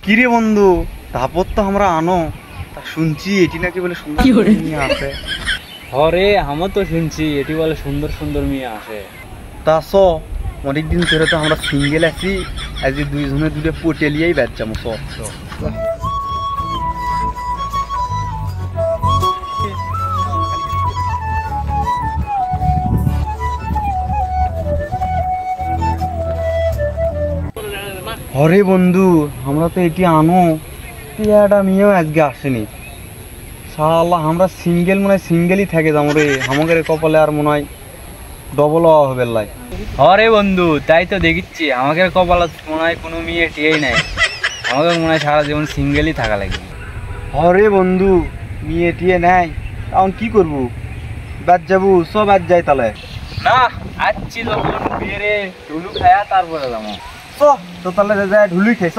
কিরে বন্ধু, তারপর তো আমরা আনো তা শুনছি এটি নাকি বলে সুন্দর মেয়ে আছে। হরে আমার তো শুনছি এটি বলে সুন্দর সুন্দর মেয়ে আসে। তা স অনেকদিন ধরে তো আমরা সিঙ্গেল আছি, আজকে দুইজনে দুটো পটেলিয়াই ব্যাচ যাবো। হরে বন্ধু, আমরা তো এটি আনো একটা মেয়েও আজকে আসেনি। শালা আমরা সিঙ্গেল মনে হয় সিঙ্গেলই থাকে যাবো রে, আমাদের কপালে আর মনে হয় ডবল হবে লাই। হরে বন্ধু তাই তো দেখিচ্ছি আমাকে কপালে মনে হয় কোনো মেয়ে টিয়েই নাই, আমাকে মনে হয় সারা জীবন সিঙ্গেলই থাকা লাগবে। হরে বন্ধু, মেয়ে টিয়ে নেয় তখন কি করবো? ব্যাচ যাবো, সব ব্যাচ যাই তাহলে। না আসছি যখন বিয়ে ঢুলু খায়া তারপরে যাবো। তো তাহলে ঢুলুই খাইছ।